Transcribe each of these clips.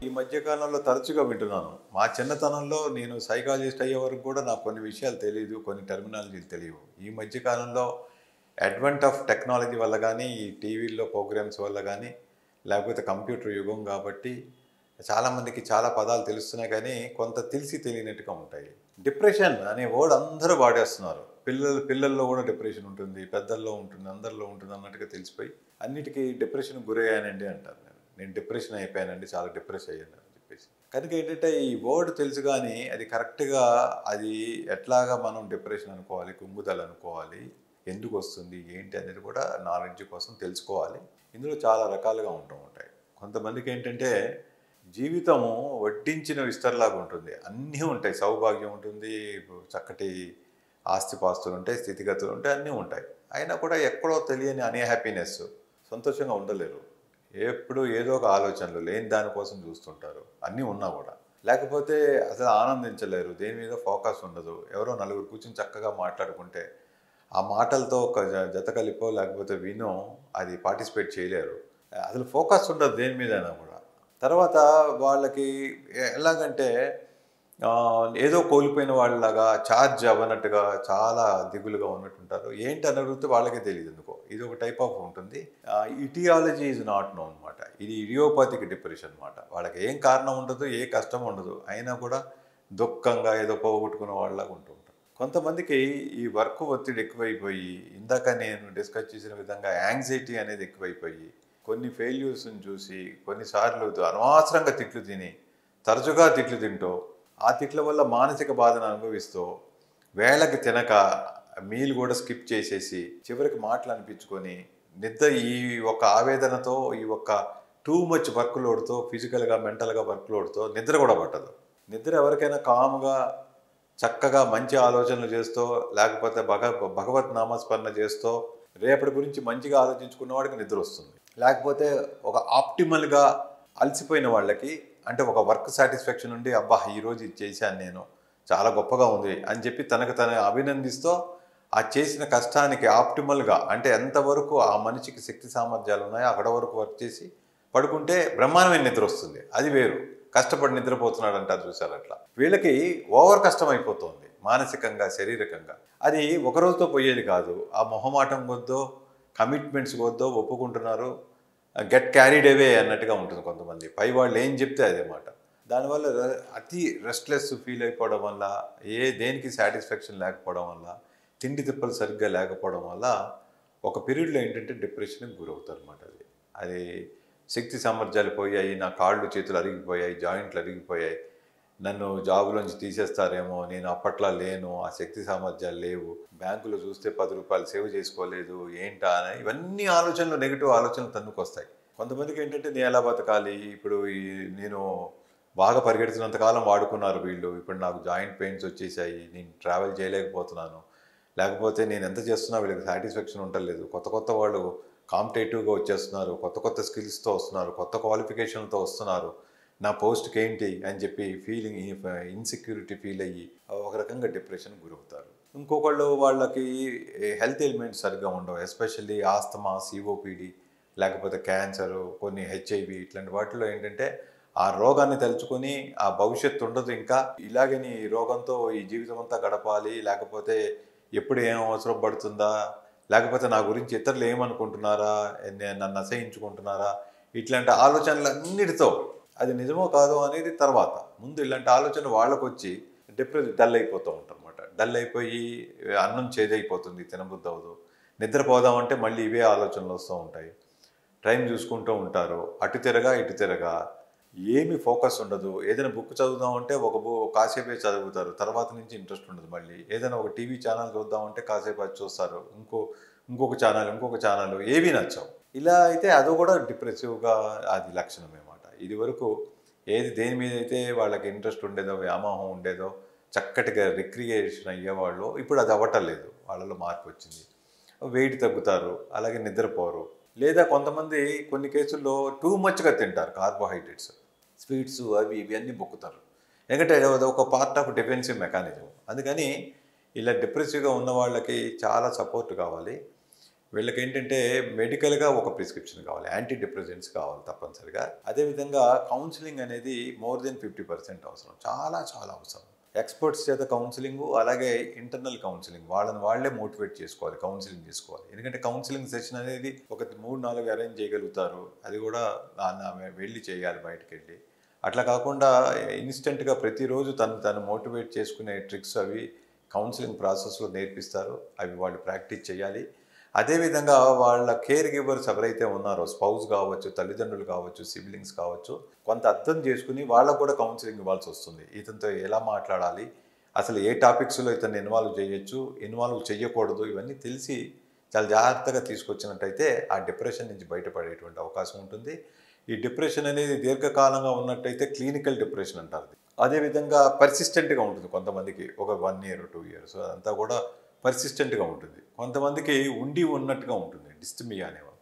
ఈ మధ్య కాలంలో తరచుగా వింటున్నాను. మా చిన్నతనంలో నేను సైకాలజిస్ట్ అయ్యే వరకు కూడా నాకు కొన్ని విషయాలు తెలీదు. కొన్ని టెర్మినాలజీలు తెలియవు. ఈ మధ్య కాలంలో అడ్వెంట్ ఆఫ్ టెక్నాలజీ వల్ల గానీ, ఈ టీవీల్లో ప్రోగ్రామ్స్ వల్ల గానీ, లేకపోతే కంప్యూటర్ యుగం కాబట్టి చాలామందికి చాలా పదాలు తెలుస్తున్నాయి కానీ, కొంత తెలిసి తెలియనట్టుగా ఉంటాయి. డిప్రెషన్ అనే వర్డ్ అందరూ వాడేస్తున్నారు. పిల్లల్లో కూడా డిప్రెషన్ ఉంటుంది, పెద్దల్లో ఉంటుంది, అందరిలో ఉంటుంది అన్నట్టుగా తెలిసిపోయి అన్నిటికీ డిప్రెషన్‌కి గురయ్యానండి అంటారు. నేను డిప్రెషన్ అయిపోయానండి, చాలా డిప్రెస్ అయ్యాను అని చెప్పేసి. కనుక ఏంటంటే ఈ వర్డ్ తెలుసు కానీ అది కరెక్ట్‌గా అది ఎట్లాగా మనం డిప్రెషన్ అనుకోవాలి, కుంగుదల అనుకోవాలి, ఎందుకు వస్తుంది, ఏంటి అనేది కూడా నాలెడ్జ్ కోసం తెలుసుకోవాలి. ఇందులో చాలా రకాలుగా ఉంటూ ఉంటాయి. కొంతమందికి ఏంటంటే జీవితము వడ్డించిన విస్తరలాగా ఉంటుంది. అన్నీ ఉంటాయి. సౌభాగ్యం ఉంటుంది, చక్కటి ఆస్తిపాస్తులు ఉంటాయి, స్థితిగతులు ఉంటాయి, అన్నీ ఉంటాయి. అయినా కూడా ఎక్కడో తెలియని అన్‌హ్యాపీనెస్, సంతోషంగా ఉండలేరు. ఎప్పుడు ఏదో ఒక ఆలోచనలు లేని దానికోసం చూస్తుంటారు. అన్నీ ఉన్నా కూడా. లేకపోతే అసలు ఆనందించలేరు. దేని మీద ఫోకస్ ఉండదు. ఎవరో నలుగురు కూర్చొని చక్కగా మాట్లాడుకుంటే ఆ మాటలతో ఒక జత కలిపో లేకపోతే వినో అది పార్టిసిపేట్ చేయలేరు. అసలు ఫోకస్ ఉండదు దేని మీదైనా కూడా. తర్వాత వాళ్ళకి ఎలాగంటే ఏదో కోల్పోయిన వాళ్ళలాగా చార్జ్ అవ్వనట్టుగా చాలా దిగులుగా ఉన్నట్టుంటారు. ఏంటి అని అడిగితే వాళ్ళకే తెలియదు ఎందుకో. ఇది ఒక టైప్ ఆఫ్ ఉంటుంది. ఇటియాలజీ ఈజ్ నాట్ నోన్ అనమాట. ఇది ఇడియోపాథిక్ డిప్రెషన్ అనమాట. వాళ్ళకి ఏం కారణం ఉండదు, ఏ కష్టం ఉండదు. అయినా కూడా దుఃఖంగా ఏదో పోగొట్టుకున్న వాళ్ళలాగా ఉంటూ ఉంటారు. కొంతమందికి ఈ వర్క్ ఒత్తిడి ఎక్కువైపోయి, ఇందాక నేను డిస్కస్ చేసిన విధంగా యాంగ్జైటీ అనేది ఎక్కువైపోయి, కొన్ని ఫెయిల్యూర్స్ని చూసి కొన్నిసార్లు అనవసరంగా తిట్లు తిని, తరచుగా తిట్లు తింటూ, ఆ తిట్ల వల్ల మానసిక బాధను అనుభవిస్తూ, వేళకి తినక మీల్ కూడా స్కిప్ చేసేసి చివరికి మాటలు అనిపించుకొని నిద్ర ఈ ఒక్క ఆవేదనతో, ఈ ఒక్క టూ మచ్ వర్క్ లోడ్తో, ఫిజికల్గా మెంటల్గా వర్క్ లోడ్తో నిద్ర కూడా పట్టదు. నిద్ర ఎవరికైనా కామ్గా చక్కగా మంచి ఆలోచనలు చేస్తూ, లేకపోతే భగవత్ నామస్మరణ చేస్తూ రేపటి గురించి మంచిగా ఆలోచించుకున్న వాడికి నిద్ర వస్తుంది. లేకపోతే ఒక ఆప్టిమల్గా అలసిపోయిన వాళ్ళకి, అంటే ఒక వర్క్ సాటిస్ఫాక్షన్ ఉండి అబ్బా ఈరోజు ఇది చేశాను నేను, చాలా గొప్పగా ఉంది అని చెప్పి తనకు తను అభినందిస్తూ ఆ చేసిన కష్టానికి ఆప్టిమల్గా, అంటే ఎంతవరకు ఆ మనిషికి శక్తి సామర్థ్యాలు ఉన్నాయో అక్కడ వరకు వర్క్ చేసి పడుకుంటే బ్రహ్మాండమైన నిద్ర వస్తుంది. అది వేరు. కష్టపడి నిద్రపోతున్నాడు అంటారు చూసారు అట్లా. వీళ్ళకి ఓవర్ కష్టం అయిపోతుంది మానసికంగా, శారీరకంగా. అది ఒక రోజుతో పోయేది కాదు. ఆ మొహమాటం కొద్దో, కమిట్మెంట్స్ కొద్దో ఒప్పుకుంటున్నారు, గెట్ క్యారీడ్ అవే అన్నట్టుగా ఉంటుంది కొంతమంది. పై వాళ్ళు ఏం చెప్తే అదే మాట. దానివల్ల అతి రెస్ట్లెస్ ఫీల్ అయిపోవడం వల్ల, దేనికి సాటిస్ఫాక్షన్ లేకపోవడం వల్ల, తిండి తిప్పలు సరిగ్గా లేకపోవడం వల్ల ఒక పీరియడ్లో ఏంటంటే డిప్రెషన్కి గురవుతారు అన్నమాట. అది శక్తి సామర్థ్యాలు పోయాయి, నా కాళ్ళు చేతులు అరిగిపోయాయి, జాయింట్లు అరిగిపోయాయి, నన్ను జాబులోంచి తీసేస్తారేమో, నేను అప్పట్లా లేను, ఆ శక్తి సామర్థ్యాలు లేవు, బ్యాంకులో చూస్తే 10 రూపాయలు సేవ్ చేసుకోలేదు, ఏంటా అని ఇవన్నీ ఆలోచనలు, నెగిటివ్ ఆలోచనలు తన్నుకొస్తాయి. కొంతమందికి ఏంటంటే నేను ఎలా బతకాలి, ఇప్పుడు నేను బాగా పరిగెడుతున్నంతకాలం వాడుకున్నారు వీళ్ళు, ఇప్పుడు నాకు జాయింట్ పెయిన్స్ వచ్చేసాయి, నేను ట్రావెల్ చేయలేకపోతున్నాను, లేకపోతే నేను ఎంత చేస్తున్నా వీళ్ళకి సాటిస్ఫాక్షన్ ఉండలేదు, కొత్త కొత్త వాళ్ళు కాంపిటేటివ్గా వచ్చేస్తున్నారు, కొత్త కొత్త స్కిల్స్తో వస్తున్నారు, కొత్త క్వాలిఫికేషన్తో వస్తున్నారు, నా పోస్ట్కి ఏంటి అని చెప్పి ఇన్సెక్యూరిటీ ఫీల్ అయ్యి ఒక రకంగా డిప్రెషన్కి గురవుతారు. ఇంకొకళ్ళు వాళ్ళకి హెల్త్ ఎలిమెంట్స్ సరిగ్గా ఉండవు. ఎస్పెషల్లీ ఆస్తమా, సిఓపిడి, లేకపోతే క్యాన్సరు, కొన్ని హెచ్ఐవి, ఇట్లాంటి వాటిలో ఏంటంటే ఆ రోగాన్ని తలుచుకొని ఆ భవిష్యత్తు ఉండదు, ఇంకా ఇలాగని ఈ రోగంతో ఈ జీవితం అంతా గడపాలి, లేకపోతే ఎప్పుడు ఏం అవసరం పడుతుందా, లేకపోతే నా గురించి ఇతరులు ఏమనుకుంటున్నారా, నన్ను అసహించుకుంటున్నారా, ఇట్లాంటి ఆలోచనలన్నిటితో అది నిజమో కాదో అనేది తర్వాత. ముందు ఇలాంటి ఆలోచన వాళ్ళకు వచ్చి డల్ అయిపోతూ ఉంటారు అనమాట. డల్ అయిపోయి అన్నం చేదైపోతుంది, తినబుద్ధి అవ్వదు. నిద్రపోదామంటే మళ్ళీ ఇవే ఆలోచనలు వస్తూ ఉంటాయి. టైం చూసుకుంటూ ఉంటారు, అటు తిరగా ఇటు తిరగా, ఏమి ఫోకస్ ఉండదు. ఏదైనా బుక్ చదువుదామంటే కాసేపే చదువుతారు, తర్వాత నుంచి ఇంట్రెస్ట్ ఉండదు. మళ్ళీ ఏదైనా ఒక టీవీ ఛానల్ చూద్దామంటే కాసేపు అది చూస్తారు, ఇంకొక ఛానల్ ఏవి నచ్చవు. ఇలా అయితే అది కూడా డిప్రెసివ్గా అది లక్షణమే అన్నమాట. ఇది వరకు దేని మీద అయితే వాళ్ళకి ఇంట్రెస్ట్ ఉండేదో, వ్యామోహం ఉండేదో, చక్కటిగా రిక్రియేషన్ అయ్యేవాళ్ళు ఇప్పుడు అది అవ్వటం లేదు. వాళ్ళలో మార్పు వచ్చింది. వెయిట్ తగ్గుతారు, అలాగే నిద్రపోరు. లేదా కొంతమంది కొన్ని కేసుల్లో టూ మచ్గా తింటారు, కార్బోహైడ్రేట్స్, స్వీట్స్, అవి ఇవన్నీ బొక్కుతారు. ఎందుకంటే అది ఒక పార్ట్ ఆఫ్ డిఫెన్సివ్ మెకానిజం. అందుకని ఇలా డిప్రెసివ్గా ఉన్న వాళ్ళకి చాలా సపోర్ట్ కావాలి. వీళ్ళకేంటంటే మెడికల్‌గా ఒక ప్రిస్క్రిప్షన్ కావాలి. యాంటీ డిప్రెసెంట్స్ కావాలి తప్పనిసరిగా. అదేవిధంగా కౌన్సెలింగ్ అనేది మోర్ దెన్ 50% అవసరం. చాలా చాలా అవసరం. ఎక్స్‌పర్ట్స్ చేత కౌన్సెలింగు, అలాగే ఇంటర్నల్ కౌన్సెలింగ్. వాళ్ళని వాళ్ళే మోటివేట్ చేసుకోవాలి. కౌన్సెలింగ్ చేసుకోవాలి. ఎందుకంటే కౌన్సెలింగ్ సెషన్ అనేది ఒక 3, 4 అరేంజ్ చేయగలుగుతారు. అది కూడా ఆమె వెళ్ళి చేయాలి బయటికెళ్ళి. అట్లా కాకుండా ఇన్‌స్టంట్‌గా ప్రతిరోజు తను మోటివేట్ చేసుకునే ట్రిక్స్ అవి కౌన్సెలింగ్ ప్రాసెస్‌లో నేర్పిస్తారు. అవి వాళ్ళు ప్రాక్టీస్ చేయాలి. అదేవిధంగా వాళ్ళ కేర్ గివర్స్ ఎవరైతే ఉన్నారో స్పౌస్ కావచ్చు, తల్లిదండ్రులు కావచ్చు, సిబ్లింగ్స్ కావచ్చు, కొంత అర్థం చేసుకుని వాళ్ళకు కూడా కౌన్సిలింగ్ ఇవ్వాల్సి వస్తుంది. ఇతనితో ఎలా మాట్లాడాలి, అసలు ఏ టాపిక్స్లో ఇతన్ని ఇన్వాల్వ్ చేయొచ్చు, ఇన్వాల్వ్ చేయకూడదు, ఇవన్నీ తెలిసి చాలా జాగ్రత్తగా తీసుకొచ్చినట్టయితే ఆ డిప్రెషన్ నుంచి బయటపడేటువంటి అవకాశం ఉంటుంది. ఈ డిప్రెషన్ అనేది దీర్ఘకాలంగా ఉన్నట్టయితే క్లినికల్ డిప్రెషన్ అంటారు. అదేవిధంగా పర్సిస్టెంట్గా ఉంటుంది కొంతమందికి, ఒక 1 ఇయర్ 2 ఇయర్స్ అదంతా కూడా పర్సిస్టెంట్గా ఉంటుంది. కొంతమందికి ఉండి ఉన్నట్టుగా ఉంటుంది, డిస్టిమియా అనేవారు.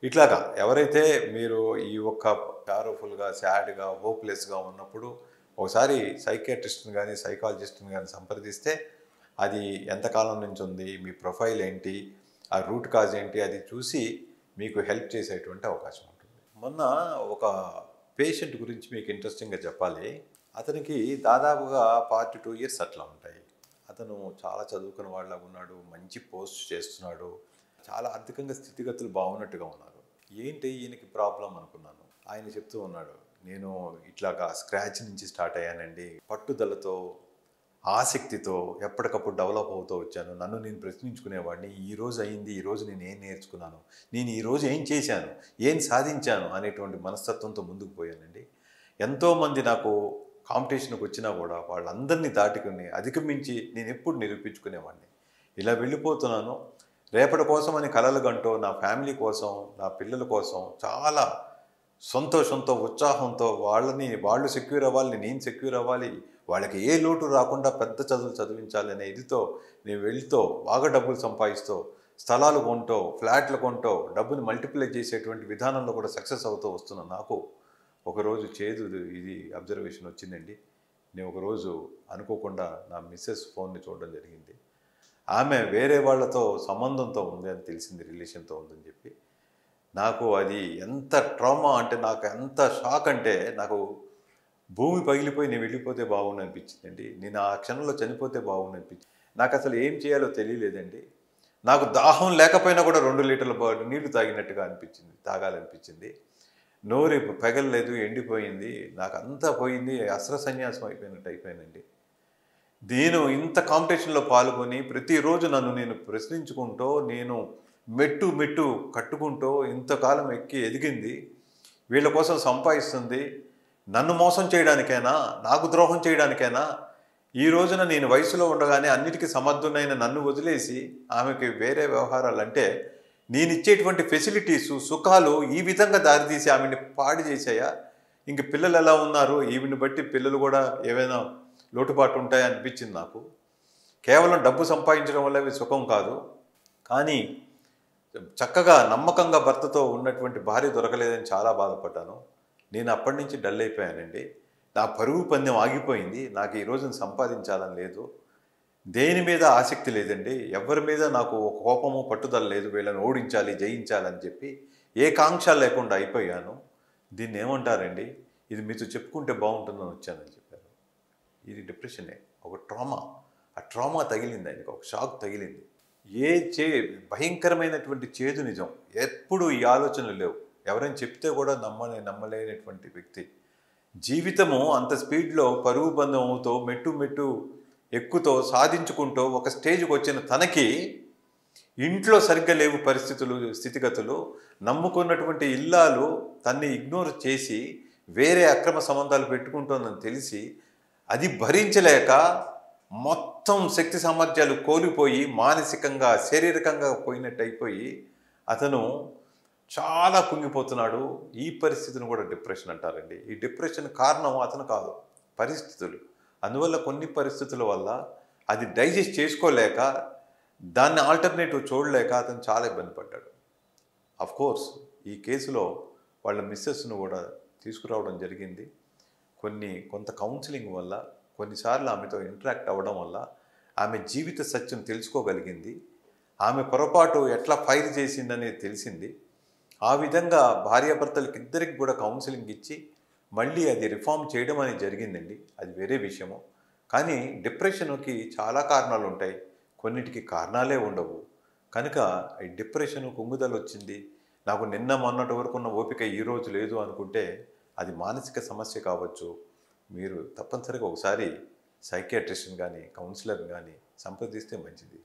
ఇట్లాగా ఎవరైతే మీరు ఈ ఒక్క సారోఫుల్గా, సాడ్గా, హోప్లెస్గా ఉన్నప్పుడు ఒకసారి సైకియాట్రిస్ట్ని కానీ సైకాలజిస్ట్ని కానీ సంప్రదిస్తే అది ఎంతకాలం నుంచి ఉంది, మీ ప్రొఫైల్ ఏంటి, ఆ రూట్ కాజ్ ఏంటి, అది చూసి మీకు హెల్ప్ చేసేటువంటి అవకాశం ఉంటుంది. మొన్న ఒక పేషెంట్ గురించి మీకు ఇంట్రెస్టింగ్గా చెప్పాలి. అతనికి దాదాపుగా 42 ఇయర్స్ అట్లా ఉంటాయి. అతను చాలా చదువుకున్న వాళ్ళగా ఉన్నాడు, మంచి పోస్ట్ చేస్తున్నాడు, చాలా ఆర్థికంగా స్థితిగతులు బాగున్నట్టుగా ఉన్నారు. ఏంటి ఈయనకి ప్రాబ్లం అనుకున్నాను. ఆయన చెప్తూ ఉన్నాడు, నేను ఇట్లాగా స్క్రాచ్ నుంచి స్టార్ట్ అయ్యానండి, పట్టుదలతో, ఆసక్తితో ఎప్పటికప్పుడు డెవలప్ అవుతూ వచ్చాను. నన్ను నేను ప్రశ్నించుకునేవాడిని, ఈరోజు అయింది, ఈరోజు నేను ఏం నేర్చుకున్నాను, నేను ఈరోజు ఏం చేశాను, ఏం సాధించాను అనేటువంటి మనస్తత్వంతో ముందుకు పోయానండి. ఎంతోమంది నాకు కాంపిటీషన్కి వచ్చినా కూడా వాళ్ళందరినీ దాటుకుని అధిగమించి నేను ఎప్పుడు నిరూపించుకునేవాడిని. ఇలా వెళ్ళిపోతున్నాను. రేపటి కోసం అని కలలు కంటూ నా ఫ్యామిలీ కోసం, నా పిల్లల కోసం చాలా సంతోషంతో, ఉత్సాహంతో వాళ్ళు సెక్యూర్ అవ్వాలి, నేను సెక్యూర్ అవ్వాలి, వాళ్ళకి ఏ లోటు రాకుండా పెద్ద చదువులు చదివించాలి అనే ఇదితో నేను వెళ్తూ బాగా డబ్బులు సంపాదిస్తూ, స్థలాలు కొంటూ, ఫ్లాట్లు కొంటూ, డబ్బుని మల్టిప్లై చేసేటువంటి విధానంలో కూడా సక్సెస్ అవుతూ వస్తున్న నాకు ఒకరోజు ఇది అబ్జర్వేషన్ వచ్చిందండి. నేను ఒకరోజు అనుకోకుండా నా మిస్సెస్ ఫోన్ని చూడడం జరిగింది. ఆమె వేరే వాళ్ళతో సంబంధంతో ఉంది అని తెలిసింది, రిలేషన్తో ఉందని చెప్పి. నాకు అది ఎంత ట్రామా అంటే, నాకు ఎంత షాక్ అంటే, నాకు భూమి పగిలిపోయి నేను వెళ్ళిపోతే బాగుండు అనిపించిందండి. నేను ఆ క్షణంలో చనిపోతే బాగుండు అనిపించింది. నాకు అసలు ఏం చేయాలో తెలియలేదండి. నాకు దాహం లేకపోయినా కూడా 2 లీటర్ల నీళ్లు తాగాలనిపించింది. నోరు పెగలలేదు, ఎండిపోయింది, నాకు అంతా పోయింది, అస్త్ర సన్యాసం అయిపోయినట్టు అయిపోయానండి. నేను ఇంత కాంపిటీషన్లో పాల్గొని ప్రతిరోజు నన్ను నేను ప్రశ్నించుకుంటూ, నేను మెట్టు కట్టుకుంటూ ఇంతకాలం ఎదిగింది, వీళ్ళ కోసం సంపాదిస్తుంది, నన్ను మోసం చేయడానికైనా, నాకు ద్రోహం చేయడానికైనా, ఈ రోజున నేను వయసులో ఉండగానే అన్నిటికీ సమర్థునైన నన్ను వదిలేసి ఆమెకి వేరే వ్యవహారాలంటే, నేను ఇచ్చేటువంటి ఫెసిలిటీసు, సుఖాలు ఈ విధంగా దారితీసి ఆమెని పాడు చేశాయా? ఇంక పిల్లలు ఎలా ఉన్నారు, ఈవిని బట్టి పిల్లలు కూడా ఏవైనా లోటుపాటు ఉంటాయని అనిపించింది నాకు. కేవలం డబ్బు సంపాదించడం వల్ల అవి సుఖం కాదు. కానీ చక్కగా నమ్మకంగా భర్తతో ఉన్నటువంటి భార్య దొరకలేదని చాలా బాధపడ్డాను. నేను అప్పటి నుంచి డల్ అయిపోయానండి. నా పరుగు పందెం ఆగిపోయింది. నాకు ఈ రోజున సంపాదించాలని లేదు, దేని మీద ఆసక్తి లేదండి, ఎవరి మీద నాకు కోపము పట్టుదల లేదు, వీళ్ళని ఓడించాలి, జయించాలని చెప్పి ఏ కాంక్ష లేకుండా అయిపోయాను. దీన్ని ఏమంటారండి, ఇది మీతో చెప్పుకుంటే బాగుంటుందని వచ్చానని చెప్పారు. ఇది డిప్రెషనే, ఒక ట్రామా. ఆ ట్రామా తగిలింది ఆయనకు, ఒక షాక్ తగిలింది. భయంకరమైనటువంటి చేదు నిజం. ఎప్పుడు ఈ ఆలోచనలు లేవు. ఎవరైనా చెప్తే కూడా నమ్మలేనటువంటి వ్యక్తి. జీవితము అంత స్పీడ్లో పరుగు బంధం అవుతూ మెట్టు ఎక్కుతూ సాధించుకుంటూ ఒక స్టేజ్కి వచ్చిన తనకి ఇంట్లో సరిగ్గా లేవు పరిస్థితులు, స్థితిగతులు, నమ్ముకున్నటువంటి ఇల్లాలు తన్ని ఇగ్నోర్ చేసి వేరే అక్రమ సంబంధాలు పెట్టుకుంటోందని తెలిసి అది భరించలేక మొత్తం శక్తి సామర్థ్యాలు కోల్పోయి మానసికంగా, శారీరకంగా పోయినట్టు అయిపోయి అతను చాలా కుంగిపోతున్నాడు. ఈ పరిస్థితిని కూడా డిప్రెషన్ అంటారండి. ఈ డిప్రెషన్ కారణం అతను కాదు, పరిస్థితులు. అందువల్ల కొన్ని పరిస్థితుల వల్ల అది డైజెస్ట్ చేసుకోలేక, దాన్ని ఆల్టర్నేటివ్ చూడలేక అతను చాలా ఇబ్బంది పడ్డాడు. కోర్స్ ఈ కేసులో వాళ్ళ మిస్సెస్ను కూడా తీసుకురావడం జరిగింది. కొంత కౌన్సిలింగ్ వల్ల, కొన్నిసార్లు ఆమెతో ఇంటరాక్ట్ అవ్వడం వల్ల ఆమె జీవిత సత్యం తెలుసుకోగలిగింది. ఆమె పొరపాటు ఎట్లా ఫైర్ చేసిందనేది తెలిసింది. ఆ విధంగా భార్యాభర్తలకి ఇద్దరికి కూడా కౌన్సిలింగ్ ఇచ్చి మళ్ళీ అది రిఫార్మ్ చేయడం అనేది జరిగిందండి. అది వేరే విషయము. కానీ డిప్రెషన్‌కి చాలా కారణాలు ఉంటాయి. కొన్నిటికి కారణాలే ఉండవు. కనుక ఈ డిప్రెషను, కుంగుదలొచ్చింది. నాకు నిన్న మొన్నటి వరకు ఉన్న ఓపిక ఈరోజు లేదు అనుకుంటే అది మానసిక సమస్య కావచ్చు. మీరు తప్పనిసరిగా ఒకసారి సైకియాట్రిస్ట్‌ని గానీ, కౌన్సిలర్‌ని గానీ సంప్రదిస్తే మంచిది.